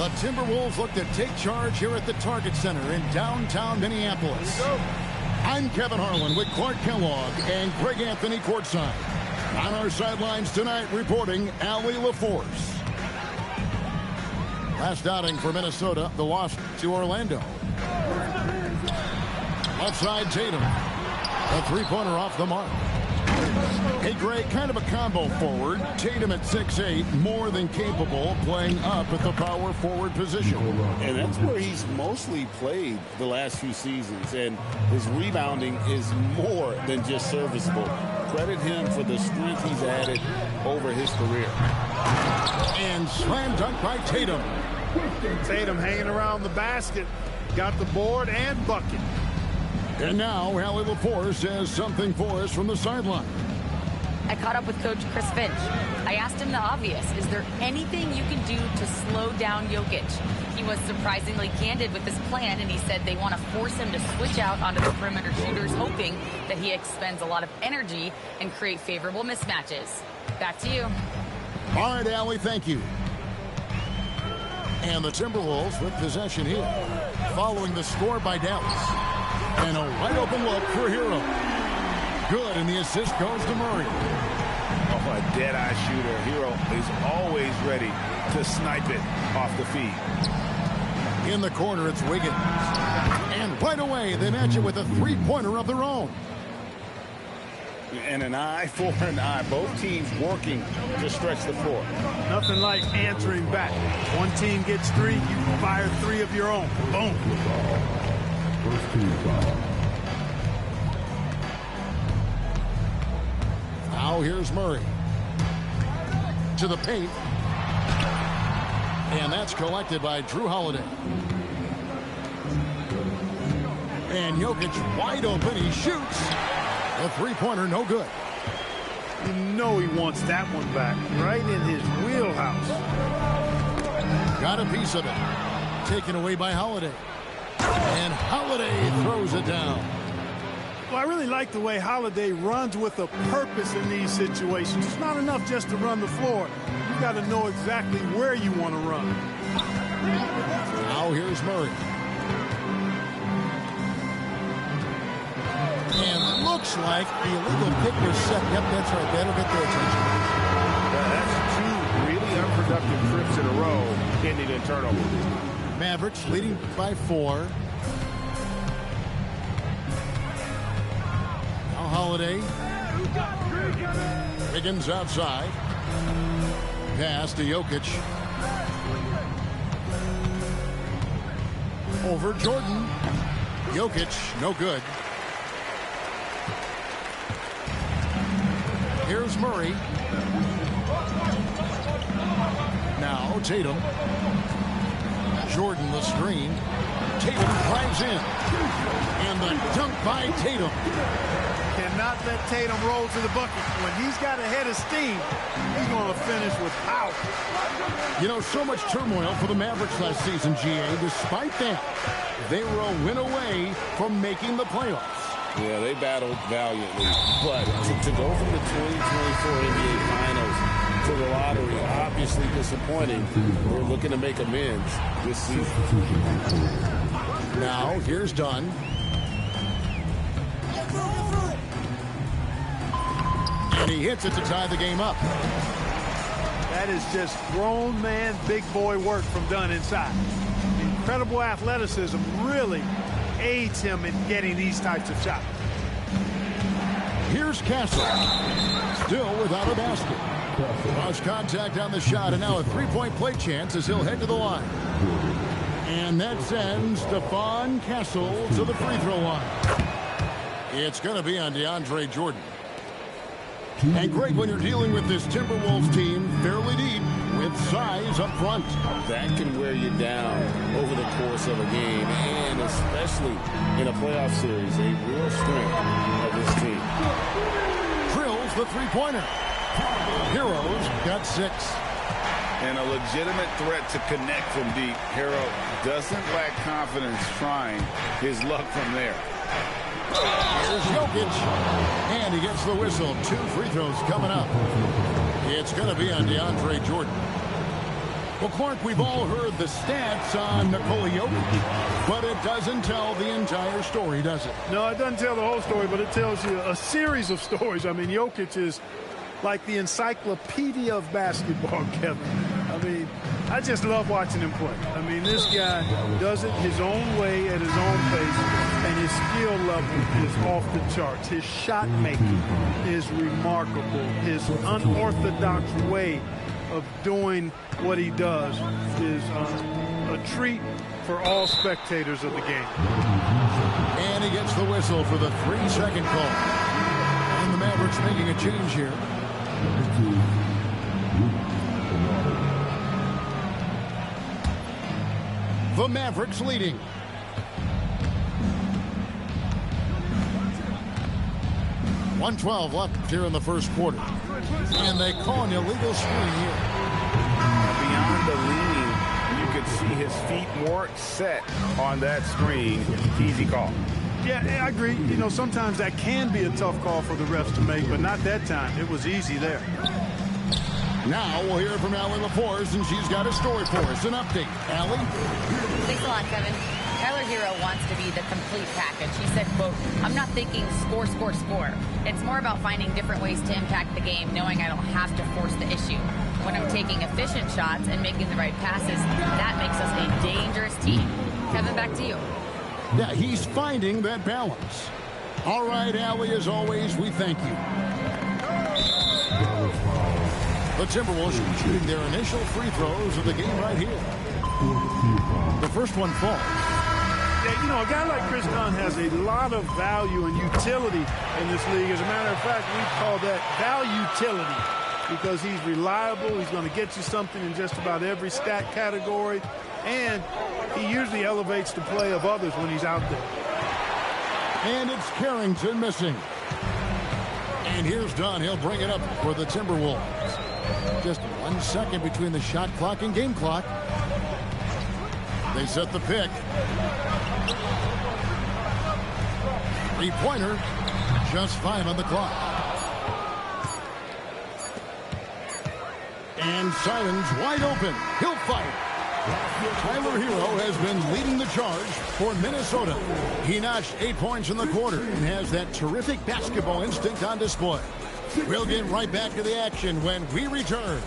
The Timberwolves look to take charge here at the Target Center in downtown Minneapolis. I'm Kevin Harlan with Clark Kellogg and Greg Anthony courtside. On our sidelines tonight reporting Allie LaForce. Last outing for Minnesota, the loss to Orlando. Left side Tatum. A three-pointer off the mark. Hey, Greg, kind of a combo forward. Tatum at 6'8", more than capable, playing up at the power forward position. And that's where he's mostly played the last few seasons. And his rebounding is more than just serviceable. Credit him for the strength he's added over his career. And slam dunk by Tatum. Tatum hanging around the basket. Got the board and bucket. And now, Allie LaForce has something for us from the sideline. I caught up with Coach Chris Finch. I asked him the obvious. Is there anything you can do to slow down Jokic? He was surprisingly candid with his plan, and he said they want to force him to switch out onto the perimeter shooters, hoping that he expends a lot of energy and create favorable mismatches. Back to you. All right, Allie, thank you. And the Timberwolves with possession here, following the score by Dallas. And a wide-open look for Hero. Good, and the assist goes to Murray. Oh, a dead-eye shooter. Hero is always ready to snipe it off the feed. In the corner, it's Wiggins. And right away, they match it with a three-pointer of their own. And an eye for an eye. Both teams working to stretch the floor. Nothing like answering back. One team gets three, you fire three of your own. Boom. Now here's Murray. To the paint. And that's collected by Drew Holiday. And Jokic wide open. He shoots. A three-pointer, no good. You know he wants that one back. Right in his wheelhouse. Got a piece of it. Taken away by Holiday. And Holiday throws it down. Well, I really like the way Holiday runs with a purpose in these situations. It's not enough just to run the floor. You got to know exactly where you want to run. Now here's Murray. And it looks like the illegal pick was set. Yep, that's right. That'll get their attention. That's two really unproductive trips in a row ending in turnover. Mavericks leading by 4. Now Holiday. Wiggins outside. Pass to Jokic. Over Jordan. Jokic, no good. Here's Murray. Now Tatum. Jordan the screen. Tatum drives in. And the dunk by Tatum. Cannot let Tatum roll to the bucket. When he's got a head of steam, he's going to finish with power. You know, so much turmoil for the Mavericks last season, GA. Despite that, they were a win away from making the playoffs. Yeah, they battled valiantly. But to go from the 2024 NBA Finals to the lottery, obviously disappointing. They're looking to make amends this season. Now, here's Dunn. And he hits it to tie the game up. That is just grown man, big boy work from Dunn inside. Incredible athleticism really aids him in getting these types of shots. Here's Castle. Still without a basket. Lost contact on the shot, and now a three-point play chance as he'll head to the line. And that sends Stephon Castle to the free throw line. It's going to be on DeAndre Jordan. And great when you're dealing with this Timberwolves team fairly deep with size up front. That can wear you down over the course of a game, and especially in a playoff series, a real strength of this team. Drills the three-pointer. Heroes got 6. And a legitimate threat to connect from deep. Hero doesn't lack confidence trying his luck from there. Here's Jokic. And he gets the whistle. 2 free throws coming up. It's going to be on DeAndre Jordan. Well, Clark, we've all heard the stats on Nikola Jokic, but it doesn't tell the entire story, does it? No, it doesn't tell the whole story, but it tells you a series of stories. I mean, Jokic is like the encyclopedia of basketball, Kevin. I mean, I just love watching him play. I mean, this guy does it his own way at his own pace, and his skill level is off the charts. His shot making is remarkable. His unorthodox way of doing what he does is a treat for all spectators of the game. And he gets the whistle for the 3-second call. And the Mavericks making a change here. The Mavericks leading. .112 left here in the first quarter. And they call an illegal screen here. Beyond the leaning, you could see his feet more set on that screen. Easy call. Yeah, I agree. You know, sometimes that can be a tough call for the refs to make, but not that time. It was easy there. Now we'll hear from Allie LaForce, and she's got a story for us. An update. Allie? Thanks a lot, Kevin. Tyler Hero wants to be the complete package. He said, quote, "I'm not thinking score, score, score. It's more about finding different ways to impact the game, knowing I don't have to force the issue. When I'm taking efficient shots and making the right passes, that makes us a dangerous team." Kevin, back to you. Yeah, he's finding that balance. All right, Allie, as always, we thank you. The Timberwolves shooting their initial free throws of the game right here. The first one falls. Yeah, you know, a guy like Chris Dunn has a lot of value and utility in this league. As a matter of fact, we call that value-utility because he's reliable. He's going to get you something in just about every stat category. And he usually elevates the play of others when he's out there. And it's Carrington missing. And here's Dunn. He'll bring it up for the Timberwolves. Just 1 second between the shot clock and game clock. They set the pick. Three-pointer. Just 5 on the clock. And Simons wide open. He'll fire. Tyler Hero has been leading the charge for Minnesota. He notched 8 points in the quarter and has that terrific basketball instinct on display. We'll get right back to the action when we return.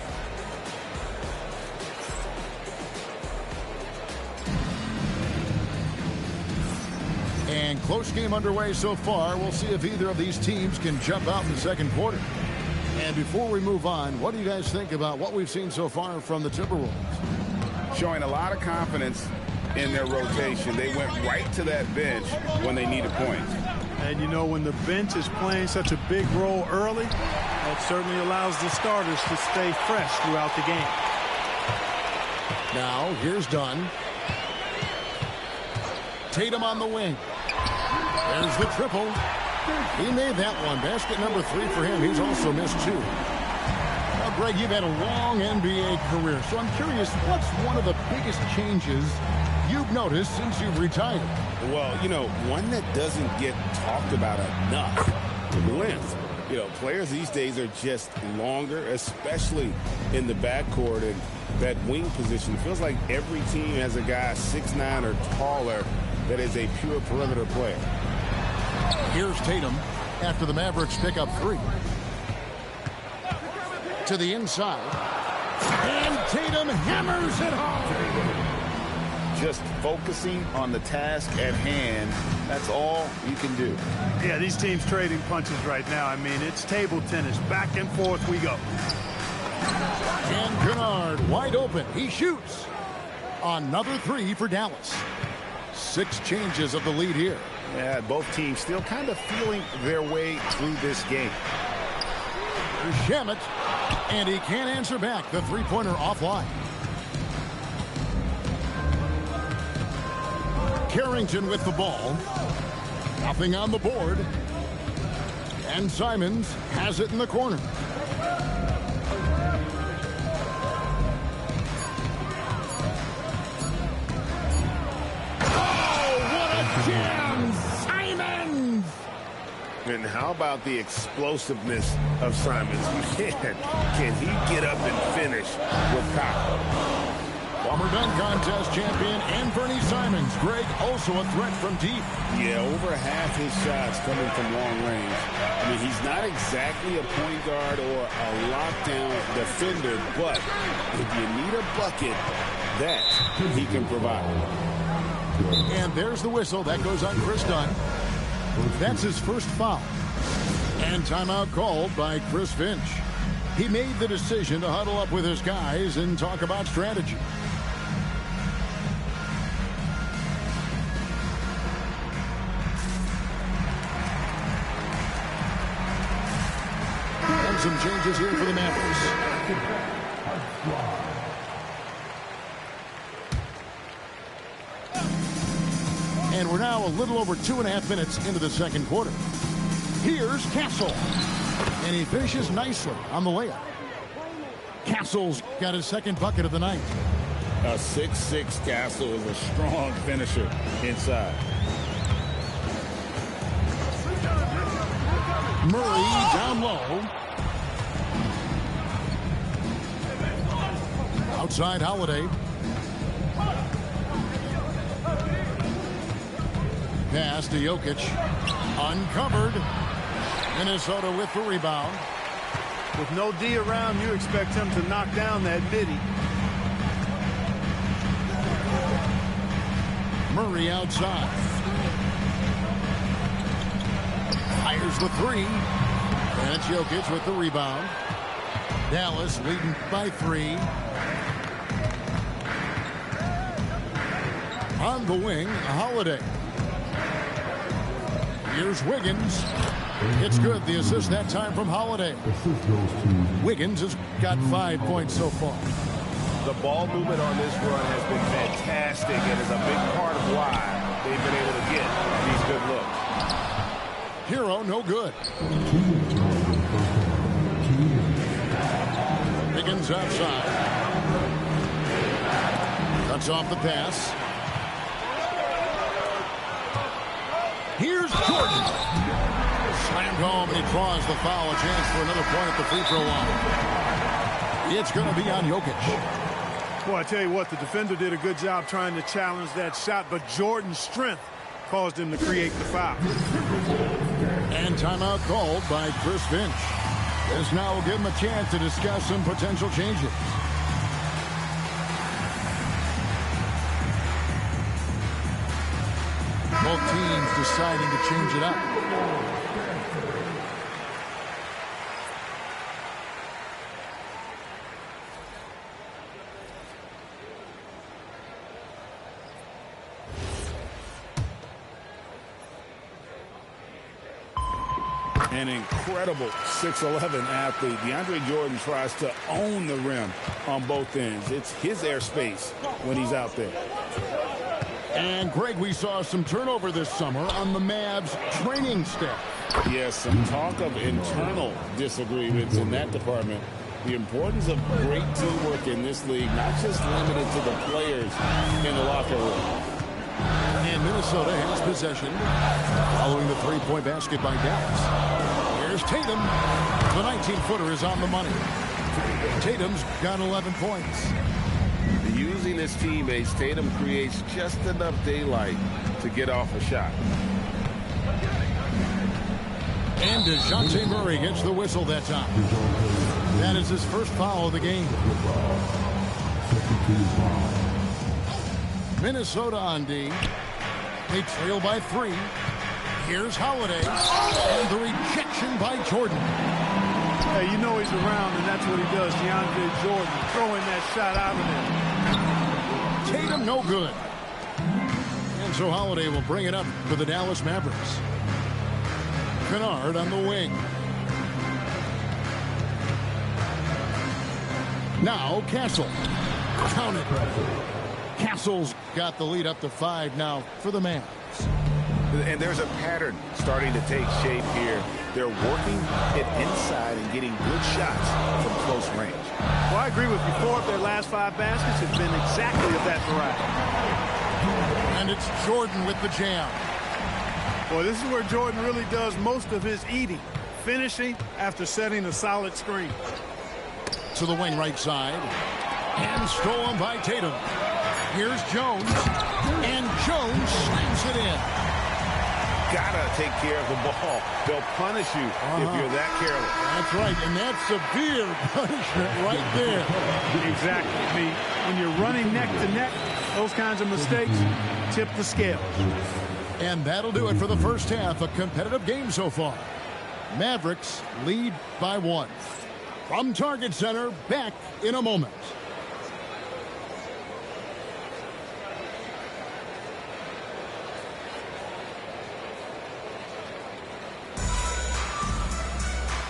And close game underway so far. We'll see if either of these teams can jump out in the second quarter. And before we move on, what do you guys think about what we've seen so far from the Timberwolves? Showing a lot of confidence in their rotation. They went right to that bench when they needed points. And, you know, when the bench is playing such a big role early, that certainly allows the starters to stay fresh throughout the game. Now, here's Dunn. Tatum on the wing. There's the triple. He made that one. Basket number 3 for him. He's also missed 2. Now, Greg, you've had a long NBA career, so I'm curious, what's one of the biggest changes you've noticed since you've retired? Well, you know, one that doesn't get talked about enough, length. You know, players these days are just longer, especially in the backcourt and that wing position. It feels like every team has a guy 6'9" or taller that is a pure perimeter player. Here's Tatum after the Mavericks pick up 3. To the inside. And Tatum hammers it home. Just focusing on the task at hand, that's all you can do. Yeah, these teams trading punches right now. I mean, it's table tennis. Back and forth we go. And Kennard wide open. He shoots. Another 3 for Dallas. 6 changes of the lead here. Yeah, both teams still kind of feeling their way through this game. There's Shamet. And he can't answer back. The three-pointer offline. Carrington with the ball. Nothing on the board. And Simons has it in the corner. Oh, what a jam! Simons! And how about the explosiveness of Simons? Man, can he get up and finish with power? Former dunk contest champion Anthony Simons. Greg, also a threat from deep. Yeah, over half his shots coming from long range. I mean, he's not exactly a point guard or a lockdown defender, but if you need a bucket, that he can provide. And there's the whistle. That goes on Chris Dunn. That's his first foul. And timeout called by Chris Finch. He made the decision to huddle up with his guys and talk about strategy. And some changes here for the Mavericks. And we're now a little over 2.5 minutes into the second quarter. Here's Castle. And he finishes nicely on the layup. Castle's got his second bucket of the night. A 6'6" Castle is a strong finisher inside. Murray down low. Outside Holiday. Pass to Jokic. Uncovered. Minnesota with the rebound. With no D around, you expect him to knock down that midi. Murray outside. Fires the three. And it's Jokic with the rebound. Dallas leading by 3. On the wing, Holiday. Here's Wiggins. It's good. The assist that time from Holiday. Wiggins has got 5 points so far. The ball movement on this run has been fantastic and is a big part of why they've been able to get these good looks. Hero, no good. Wiggins outside. Cuts off the pass. Here's Jordan. Slammed home, and he draws the foul. A chance for another point at the free throw line. It's going to be on Jokic. Well, I tell you what, the defender did a good job trying to challenge that shot, but Jordan's strength caused him to create the foul. And timeout called by Chris Finch. This now will give him a chance to discuss some potential changes. Both teams deciding to change it up. An incredible 6'11" athlete. DeAndre Jordan tries to own the rim on both ends. It's his airspace when he's out there. And, Greg, we saw some turnover this summer on the Mavs training staff. Yes, some talk of internal disagreements in that department. The importance of great teamwork in this league, not just limited to the players in the locker room. And Minnesota has possession following the three-point basket by Dallas. Here's Tatum. The 19-footer is on the money. Tatum's got 11 points. Using his teammates, Tatum creates just enough daylight to get off a shot. And DeJounte Murray gets the whistle that time. That is his first foul of the game. Minnesota on D. They trail by 3. Here's Holiday. And the rejection by Jordan. Hey, you know he's around, and that's what he does. DeAndre Jordan throwing that shot out of there. Tatum no good. And so Holiday will bring it up for the Dallas Mavericks. Kennard on the wing. Now Castle. Count it. Castle's got the lead up to 5 now for the Mavs. And there's a pattern starting to take shape here. They're working it inside and getting good shots from close range. Well, I agree with you. 4 of their last 5 baskets have been exactly of that variety. And it's Jordan with the jam. Boy, this is where Jordan really does most of his eating. Finishing after setting a solid screen. To the wing right side. And stolen by Tatum. Here's Jones. And Jones slams it in. Gotta take care of the ball. They'll punish you if you're that careless. That's right, and that's severe punishment right there. Exactly. I mean, when you're running neck to neck, those kinds of mistakes tip the scale. And that'll do it for the first half. A competitive game so far. Mavericks lead by 1. From Target Center, back in a moment.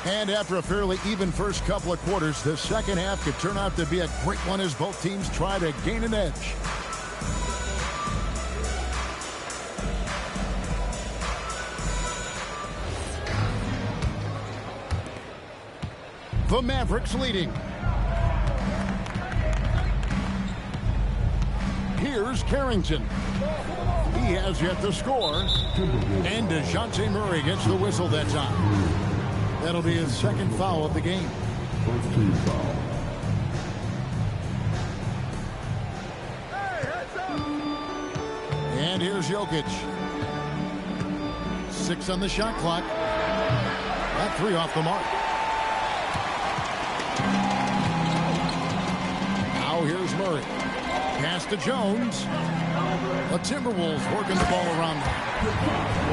And after a fairly even first couple of quarters, the second half could turn out to be a great one as both teams try to gain an edge. The Mavericks leading. Here's Carrington. He has yet to score. And DeJounte Murray gets the whistle that time. That'll be his second foul of the game. First team foul. And here's Jokic. 6 on the shot clock. That 3 off the mark. Now here's Murray. Pass to Jones. The Timberwolves working the ball around them.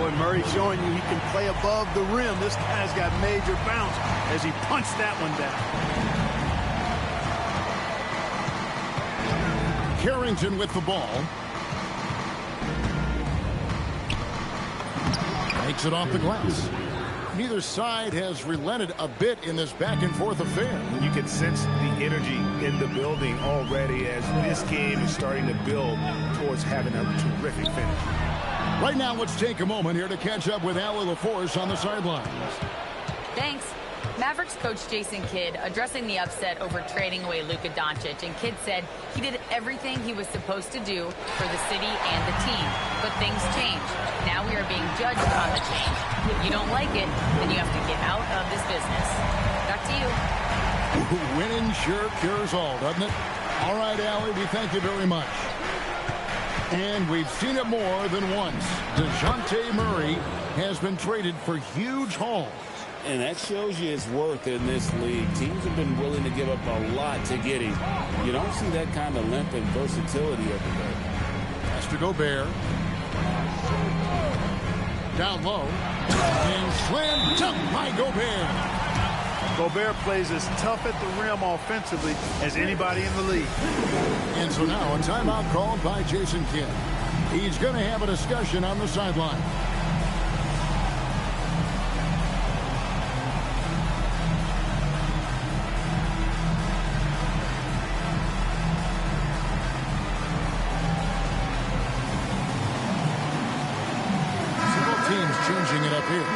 Boy, Murray showing you he can play above the rim. This guy's got major bounce as he punched that one down. Carrington with the ball. Makes it off the glass. Neither side has relented a bit in this back-and-forth affair. You can sense the energy in the building already as this game is starting to build towards having a terrific finish. Right now, let's take a moment here to catch up with Allie LaForce on the sidelines. Thanks. Mavericks coach Jason Kidd addressing the upset over trading away Luka Doncic, and Kidd said he did everything he was supposed to do for the city and the team. But things change. Now we are being judged on the change. If you don't like it, then you have to get out of this business. Back to you. Winning sure cures all, doesn't it? All right, Allie, we thank you very much. And we've seen it more than once. DeJounte Murray has been traded for huge hauls. And that shows you his worth in this league. Teams have been willing to give up a lot to get him. You don't see that kind of length and versatility every day. Pass to Gobert. Down low. And slam dunk by Gobert. Gobert plays as tough at the rim offensively as anybody in the league. And so now a timeout called by Jason Kidd. He's going to have a discussion on the sideline. Changing it up here.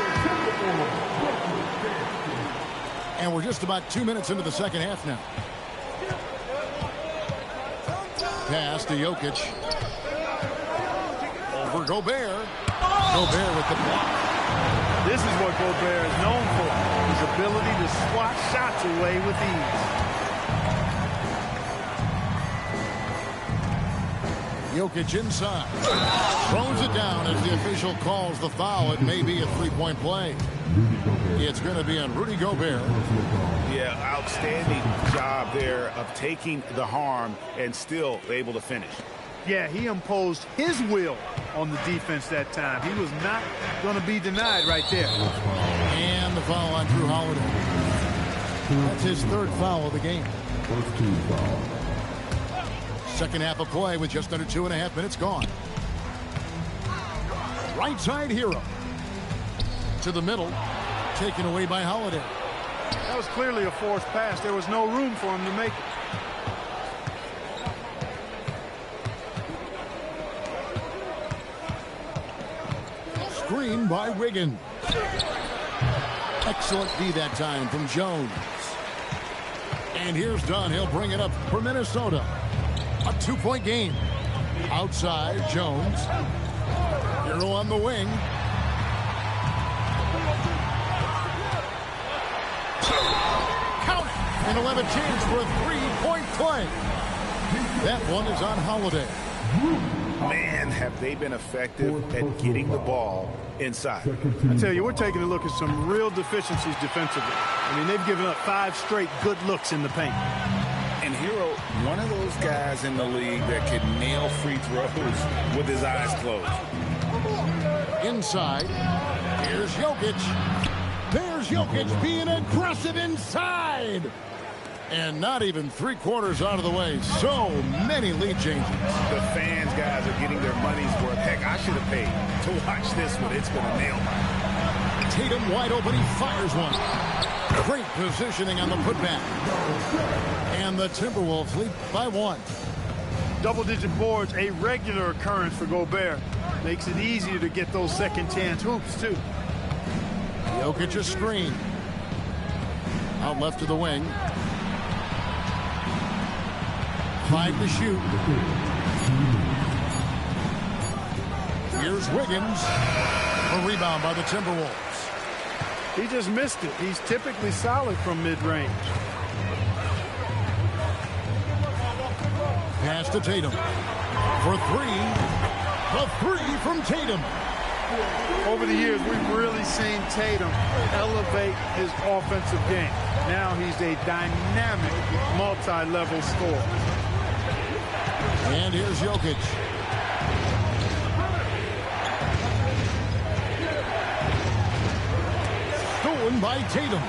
And we're just about 2 minutes into the second half now. Pass to Jokic. Over Gobert. Gobert with the block. This is what Gobert is known for. His ability to swat shots away with ease. Jokic inside. Throws it down as the official calls the foul. It may be a three-point play. It's going to be on Rudy Gobert. Yeah, outstanding job there of taking the harm and still able to finish. Yeah, he imposed his will on the defense that time. He was not going to be denied right there. And the foul on Jrue Holiday. That's his third foul of the game. First team foul. Second half of play with just under 2.5 minutes gone. Right side hero. To the middle. Taken away by Holiday. That was clearly a forced pass. There was no room for him to make it. Screen by Wiggins. Excellent D that time from Jones. And here's Dunn. He'll bring it up for Minnesota. A 2-point game. Outside, Jones. Hero on the wing. Count it. And he'll have a chance for a 3-point play. That one is on Holiday. Man, have they been effective at getting the ball inside. I tell you, we're taking a look at some real deficiencies defensively. I mean, they've given up 5 straight good looks in the paint. And Hero, one of those guys in the league that can nail free throws with his eyes closed. Inside, here's Jokic. There's Jokic being aggressive inside. And not even 3/4 out of the way. So many lead changes. The fans, guys, are getting their money's worth. Heck, I should have paid to watch this one. It's been a nail biter. Tatum wide open. He fires one. Great positioning on the putback. And the Timberwolves lead by 1. Double-digit boards, a regular occurrence for Gobert. Makes it easier to get those second-chance hoops, too. Jokic a screen. Out left to the wing. 5 to shoot. Here's Wiggins. A rebound by the Timberwolves. He just missed it. He's typically solid from mid-range. Pass to Tatum. For 3. A 3 from Tatum. Over the years, we've really seen Tatum elevate his offensive game. Now he's a dynamic, multi-level scorer. And here's Jokic. Stolen by Tatum.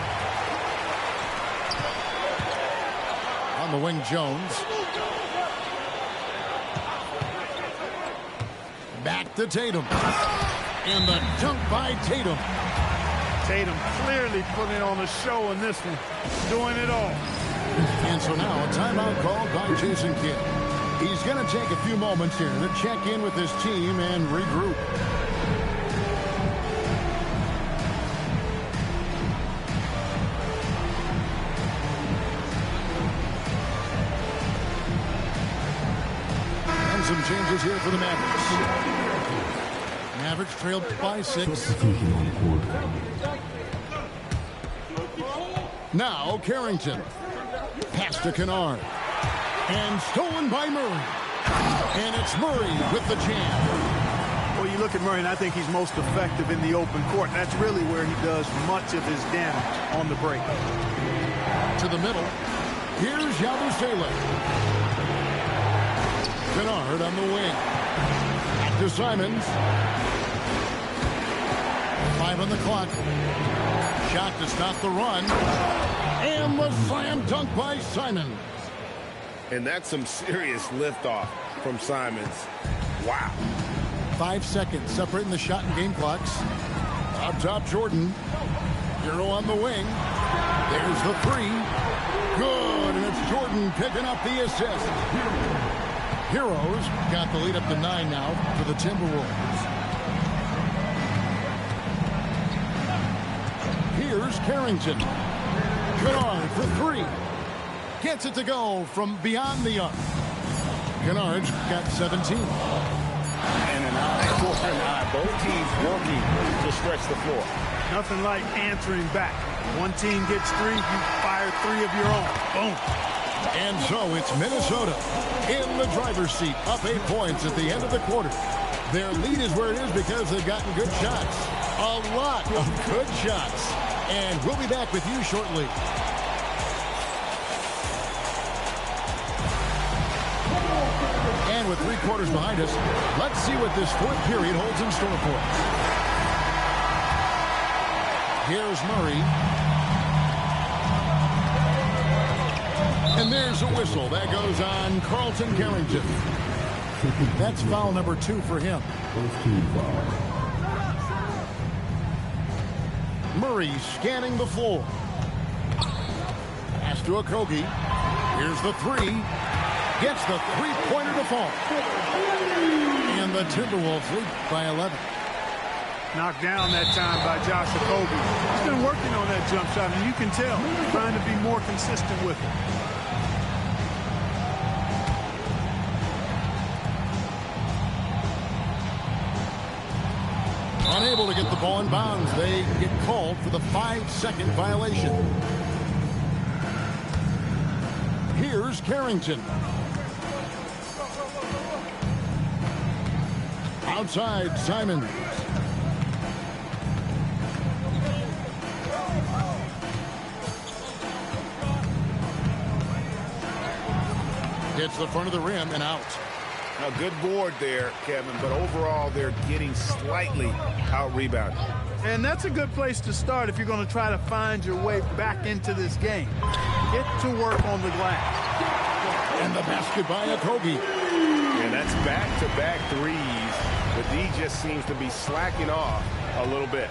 On the wing, Jones. Back to Tatum. And the dunk by Tatum. Tatum clearly putting on a show in this one. Doing it all. And so now a timeout called by Jason Kidd. He's going to take a few moments here to check in with his team and regroup. And some changes here for the Mavericks. Mavericks trailed by 6. Now Carrington. Pass to Kennard. And stolen by Murray. And it's Murray with the jam. Well, you look at Murray, and I think he's most effective in the open court. That's really where he does much of his damage on the break. To the middle. Here's Yabusele. Kennard on the wing. Back to Simons. 5 on the clock. Shot to stop the run. And the slam dunk by Simons. And that's some serious liftoff from Simons. Wow. 5 seconds separating the shot and game clocks. Up top, Jordan. Hero on the wing. There's the 3. Good, and it's Jordan picking up the assist. Heroes got the lead up to 9 now for the Timberwolves. Here's Carrington. Kennard for 3. Gets it to go from beyond the arc. Kennard's got 17. And an eye for an eye. Both teams working to stretch the floor. Nothing like answering back. One team gets 3, you fire 3 of your own. Boom. And so it's Minnesota in the driver's seat, up 8 points at the end of the quarter. Their lead is where it is because they've gotten good shots. A lot of good shots. And we'll be back with you shortly. And with 3 quarters behind us, let's see what this 4th period holds in store for us. Here's Murray. And there's a whistle. That goes on Carlton Carrington. That's foul number 2 for him. Murray scanning the floor. Pass to Okogie. Here's the 3. Gets the 3-pointer to fall. And the Timberwolves lead by 11. Knocked down that time by Josh Okogie. He's been working on that jump shot, and you can tell, trying to be more consistent with it. Unable to get the ball in bounds. They get called for the 5-second violation. Here's Carrington. Outside, Simons. Hits the front of the rim and out. A good board there, Kevin, but overall they're getting slightly out-rebounded. And that's a good place to start if you're going to try to find your way back into this game. Get to work on the glass. And the basket by Okogie. And that's back-to-back threes. The D just seems to be slacking off a little bit.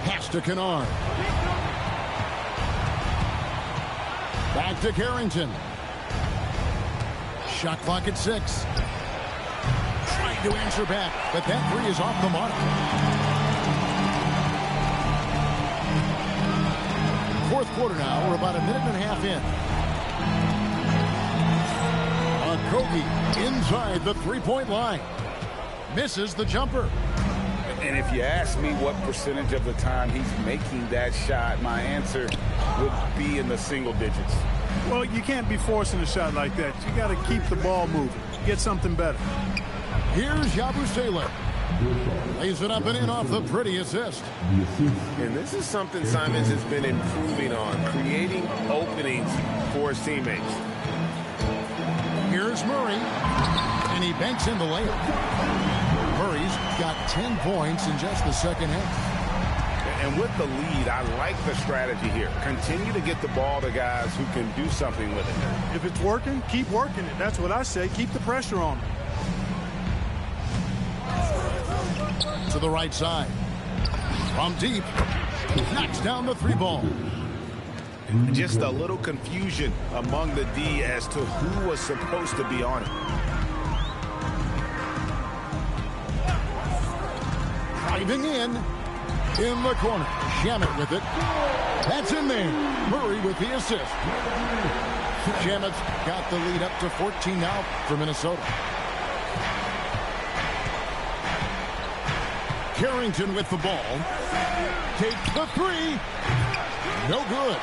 Pass to Kennard. Back to Carrington. Shot clock at 6. Trying to answer back, but that three is off the mark. Fourth quarter now. We're about a minute and a half in. Okogie inside the three-point line. Misses the jumper. And if you ask me what percentage of the time he's making that shot, my answer would be in the single digits. Well, you can't be forcing a shot like that. You got to keep the ball moving. Get something better. Here's Yabusele. Lays it up and in off the pretty assist. And this is something Simons has been improving on, creating openings for his teammates. Here's Murray, and he banks in the layup. Murray's got 10 points in just the second half. And with the lead, I like the strategy here. Continue to get the ball to guys who can do something with it. If it's working, keep working it. That's what I say. Keep the pressure on them. To the right side. From deep. Knocks down the three ball. Just a little confusion among the D as to who was supposed to be on it. Driving in the corner. Shamet with it. That's in there. Murray with the assist. Shamet's got the lead up to 14 now for Minnesota. Carrington with the ball. Takes the three. No good.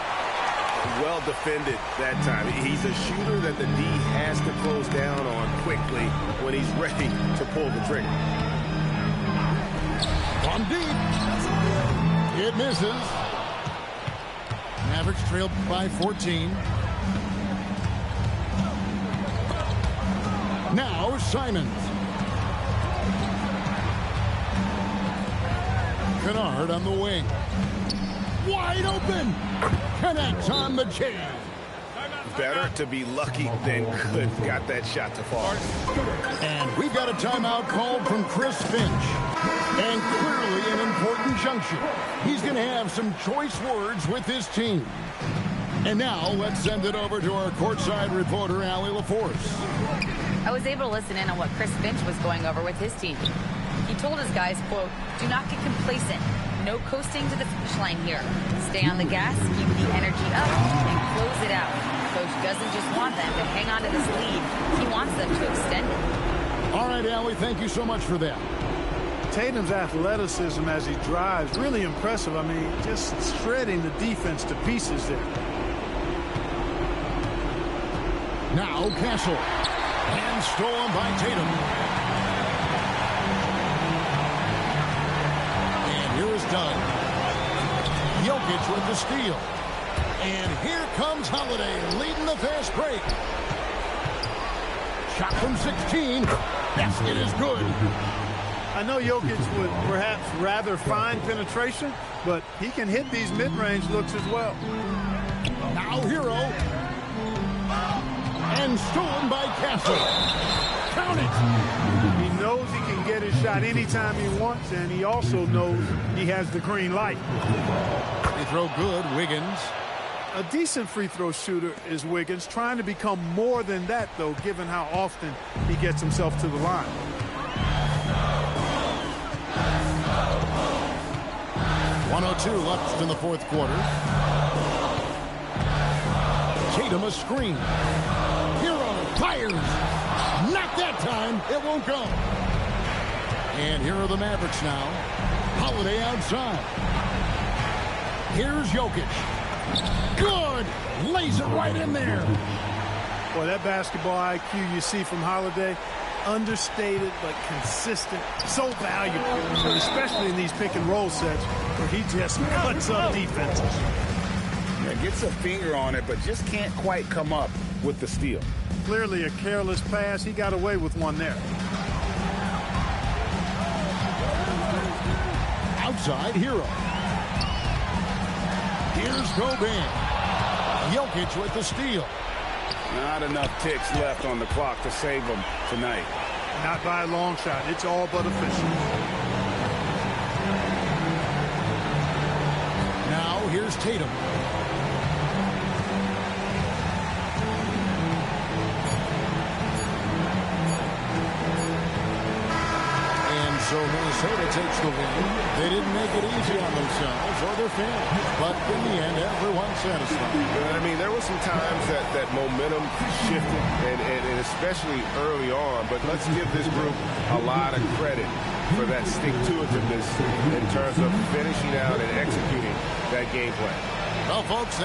Well defended that time. He's a shooter that the D has to close down on quickly when he's ready to pull the trigger. From deep. It misses. Mavericks trailed by 14. Now Simons. Kennard on the wing. Wide open. Connects on the chain. Better to be lucky than good. Got that shot to fall. And we've got a timeout called from Chris Finch. And clearly an important junction. He's going to have some choice words with his team. And now let's send it over to our courtside reporter, Allie LaForce. I was able to listen in on what Chris Finch was going over with his team. He told his guys, quote, "Do not get complacent. No coasting to the finish line here. Stay on the gas, keep the energy up, and close it out. Coach doesn't just want them to hang on to this lead. He wants them to extend it." All right, Allie, thank you so much for that. Tatum's athleticism as he drives, really impressive. I mean, just shredding the defense to pieces there. Now Castle. And stolen by Tatum. And here is Dunn. Jokic with the steal. And here comes Holiday leading the fast break. Shot from 16. Basket is good. I know Jokic would perhaps rather find penetration, but he can hit these mid-range looks as well. Now Hero. And stolen by Castle. Count it. He knows he can get his shot anytime he wants, and he also knows he has the green light. Free throw good, Wiggins. A decent free throw shooter is Wiggins, trying to become more than that, though, given how often he gets himself to the line. .102 left in the fourth quarter. Tatum a screen. Hero fires. Not that time. It won't go. And here are the Mavericks now. Holiday outside. Here's Jokic. Good. Lays it right in there. Boy, that basketball IQ you see from Holiday, understated but consistent, so valuable, especially in these pick and roll sets where he just cuts up defenses. Yeah, gets a finger on it, but just can't quite come up with the steal. Clearly a careless pass. He got away with one there. Outside Hero. Here's Gobert. Jokic with the steal. Not enough ticks left on the clock to save them tonight. Not by a long shot. It's all but official. Now here's Tatum. And so Minnesota takes the win. They didn't make it easy on themselves or their fans, but in the end, everyone's satisfied. I mean, there were some times that momentum shifted, and especially early on, but let's give this group a lot of credit for that stick-to-itiveness in terms of finishing out and executing that game plan. Well, folks,